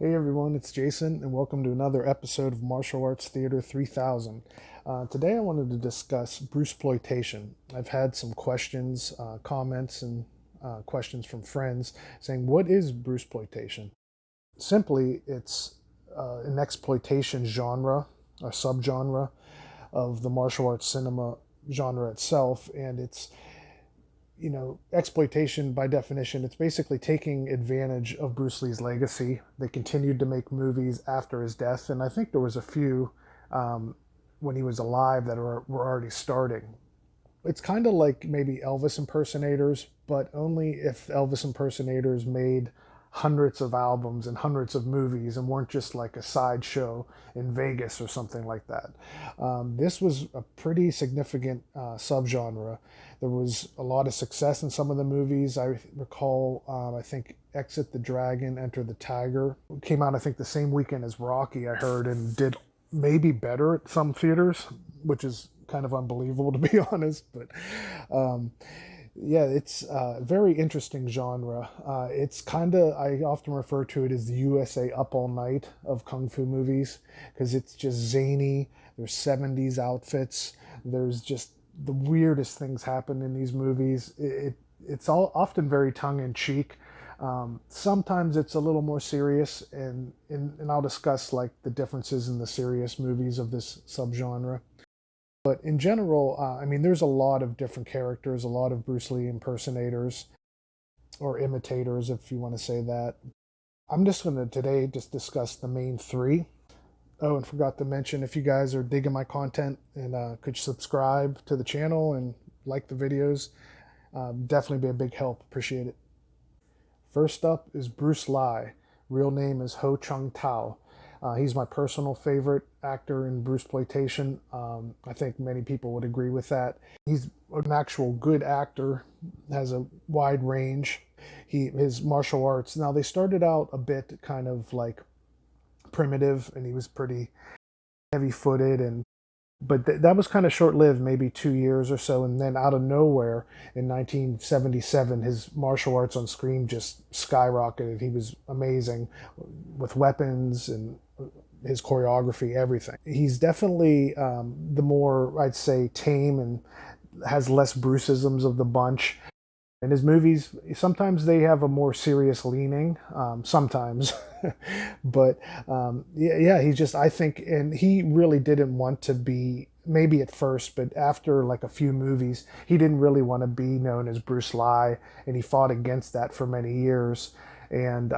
Hey everyone, it's Jason, and welcome to another episode of Martial Arts Theater 3000. Today I wanted to discuss Bruceploitation. I've had some questions, comments, and questions from friends saying, what is Bruceploitation? Simply, it's an exploitation genre, a subgenre of the martial arts cinema genre itself, and exploitation by definition, it's basically taking advantage of Bruce Lee's legacy. They continued to make movies after his death, and I think there was a few when he was alive that were already starting. It's kind of like maybe Elvis impersonators, but only if Elvis impersonators made hundreds of albums and hundreds of movies and weren't just like a sideshow in Vegas or something like that. This was a pretty significant subgenre. There was a lot of success in some of the movies. I recall, I think Exit the Dragon, Enter the Tiger came out, I think, the same weekend as Rocky, I heard, and did maybe better at some theaters, which is kind of unbelievable to be honest. But yeah, it's a very interesting genre. It's kind of, I often refer to it as the USA Up All Night of Kung Fu movies because it's just zany. There's 70s outfits. There's just the weirdest things happen in these movies. It's all often very tongue-in-cheek. Sometimes it's a little more serious, and I'll discuss like the differences in the serious movies of this subgenre. But in general, I mean, there's a lot of different characters, a lot of Bruce Lee impersonators or imitators, if you want to say that. I'm just going to today just discuss the main three. Oh, and forgot to mention, if you guys are digging my content and could subscribe to the channel and like the videos, definitely be a big help. Appreciate it. First up is Bruce Lee. Real name is Ho Chung Tao. He's my personal favorite actor in Bruceploitation. I think many people would agree with that. He's an actual good actor, has a wide range. His martial arts, now they started out a bit kind of like primitive, and he was pretty heavy-footed, but that was kind of short-lived, maybe 2 years or so, and then out of nowhere in 1977 his martial arts on screen just skyrocketed. He was amazing with weapons and his choreography, everything. He's definitely the more, I'd say, tame and has less Bruceisms of the bunch. And his movies, sometimes they have a more serious leaning, sometimes. But yeah, he just, I think, and he really didn't want to be, maybe at first, but after like a few movies, he didn't really want to be known as Bruce Lee, and he fought against that for many years. And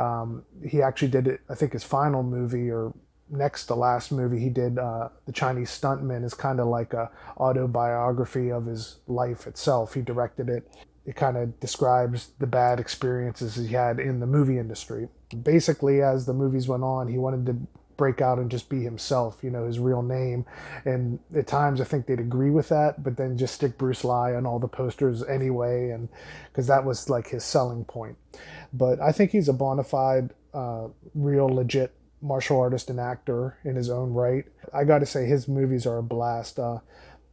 he actually did it, I think his final movie, or next to last movie he did, the Chinese Stuntman, is kind of like a autobiography of his life itself. He directed it. It kind of describes the bad experiences he had in the movie industry. Basically, as the movies went on, he wanted to break out and just be himself, his real name. And at times I think they'd agree with that, but then just stick Bruce Lee on all the posters anyway, and because that was like his selling point. But I think he's a bona fide, real legit martial artist and actor in his own right. I got to say, his movies are a blast.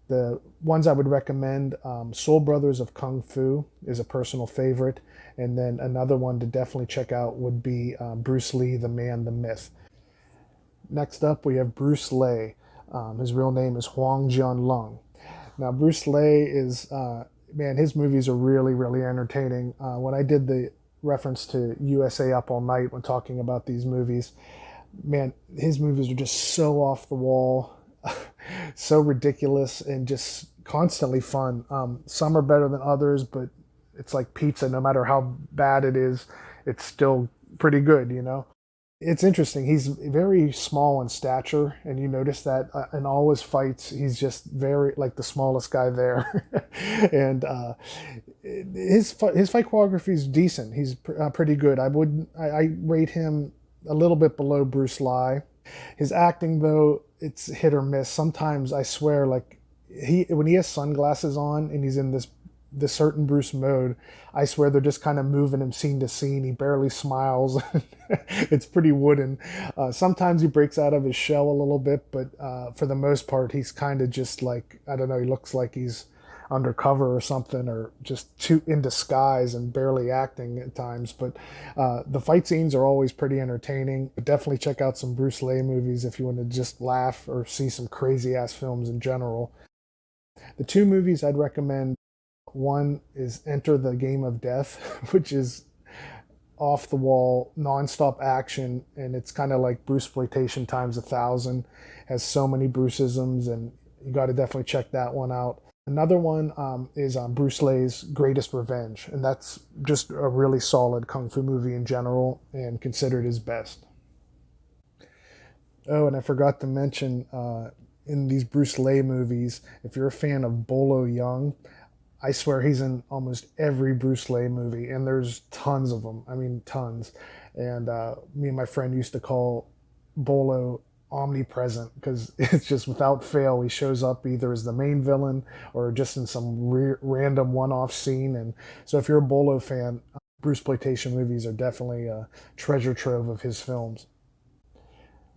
The ones I would recommend, Soul Brothers of Kung Fu is a personal favorite. And then another one to definitely check out would be Bruce Lee, the Man, the Myth. Next up, we have Bruce Lee. His real name is Huang Jianlong. Now, Bruce Lee is, man, his movies are really, really entertaining. When I did the reference to USA Up All Night when talking about these movies, man, his movies are just so off the wall, so ridiculous, and just constantly fun. Some are better than others, but it's like pizza. No matter how bad it is, it's still pretty good. It's interesting. He's very small in stature, and you notice that in all his fights, he's just very, like, the smallest guy there. And his fight choreography is decent. He's pretty good. I rate him a little bit below Bruce Lee. His acting, though, it's hit or miss. Sometimes I swear, like, when he has sunglasses on and he's in this certain Bruce mode, I swear they're just kind of moving him scene to scene. He barely smiles. It's pretty wooden. Sometimes he breaks out of his shell a little bit, but for the most part, he's kind of just like, I don't know, he looks like he's undercover or something, or just too in disguise and barely acting at times. But the fight scenes are always pretty entertaining. But definitely check out some Bruce Lee movies if you want to just laugh or see some crazy ass films in general. The two movies I'd recommend, one is Enter the Game of Death, which is off the wall, nonstop action, and it's kind of like Bruceploitation times 1,000. Has so many Bruceisms, and you got to definitely check that one out. Another one is Bruce Lee's Greatest Revenge, and that's just a really solid kung fu movie in general, and considered his best. Oh, and I forgot to mention in these Bruce Lee movies, if you're a fan of Bolo Young, I swear he's in almost every Bruce Lee movie, and there's tons of them. I mean, tons. And me and my friend used to call Bolo omnipresent because it's just without fail he shows up either as the main villain or just in some random one-off scene. And so if you're a Bolo fan, Bruceploitation movies are definitely a treasure trove of his films.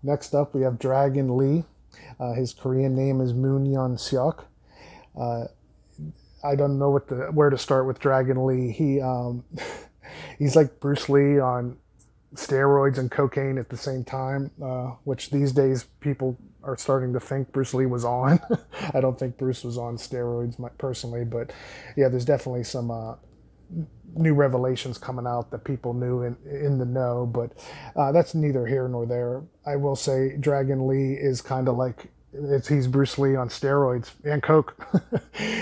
Next up, we have Dragon Lee. His Korean name is Moon Yeon Seok. I don't know where to start with Dragon Lee. He's like Bruce Lee on steroids and cocaine at the same time, which these days people are starting to think Bruce Lee was on. I don't think Bruce was on steroids personally, but yeah, there's definitely some new revelations coming out that people knew in the know, but that's neither here nor there. I will say Dragon Lee is kind of like he's Bruce Lee on steroids and coke.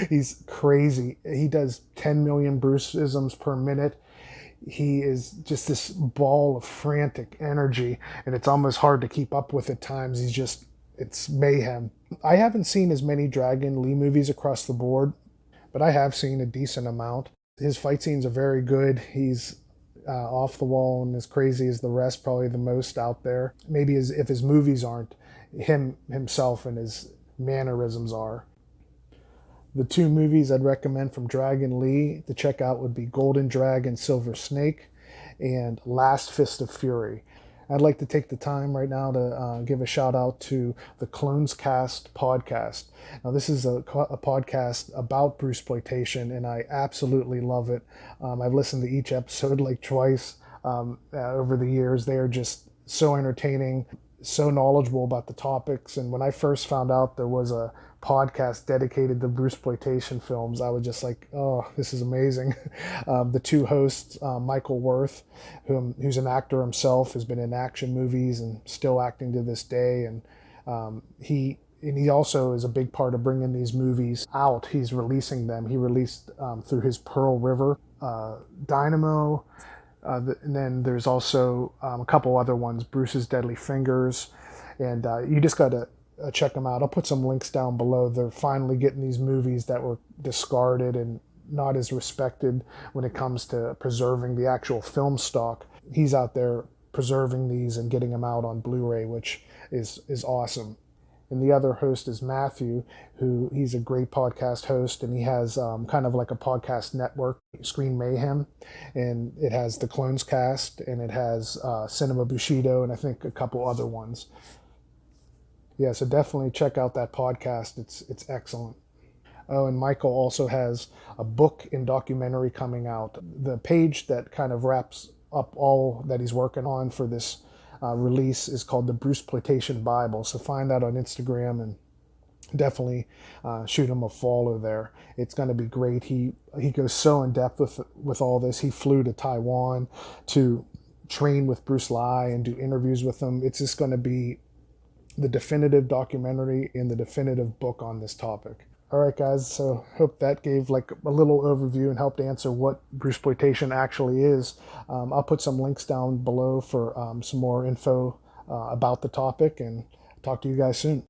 He's crazy. He does 10 million Bruceisms per minute. He is just this ball of frantic energy, and it's almost hard to keep up with at times. It's mayhem. I haven't seen as many Dragon Lee movies across the board, but I have seen a decent amount. His fight scenes are very good. He's off the wall and as crazy as the rest, probably the most out there. Maybe if his movies aren't, himself and his mannerisms are. The two movies I'd recommend from Dragon Lee to check out would be Golden Dragon, Silver Snake, and Last Fist of Fury. I'd like to take the time right now to give a shout out to the Clones Cast podcast. Now, this is a podcast about Bruceploitation, and I absolutely love it. I've listened to each episode like twice over the years. They are just so entertaining, so knowledgeable about the topics. And when I first found out there was a podcast dedicated to Bruceploitation films, I was just like, oh, this is amazing. The two hosts, Michael Worth, who's an actor himself, has been in action movies and still acting to this day, and he also is a big part of bringing these movies out. He's releasing them. He released through his Pearl River, Dynamo, and then there's also a couple other ones, Bruce's Deadly Fingers, and you just got to check them out. I'll put some links down below. They're finally getting these movies that were discarded and not as respected when it comes to preserving the actual film stock. He's out there preserving these and getting them out on Blu-ray, which is awesome. And the other host is Matthew, he's a great podcast host, and he has kind of like a podcast network, Screen Mayhem, and it has the Clones Cast, and it has Cinema Bushido, and I think a couple other ones. Yeah, so definitely check out that podcast. It's excellent. Oh, and Michael also has a book and documentary coming out. The page that kind of wraps up all that he's working on for this release is called the Bruceploitation Bible. So find that on Instagram and definitely shoot him a follow there. It's going to be great. He goes so in depth with all this. He flew to Taiwan to train with Bruce Lee and do interviews with him. It's just going to be the definitive documentary and the definitive book on this topic. All right, guys, so hope that gave like a little overview and helped answer what Bruceploitation actually is. I'll put some links down below for some more info about the topic, and talk to you guys soon.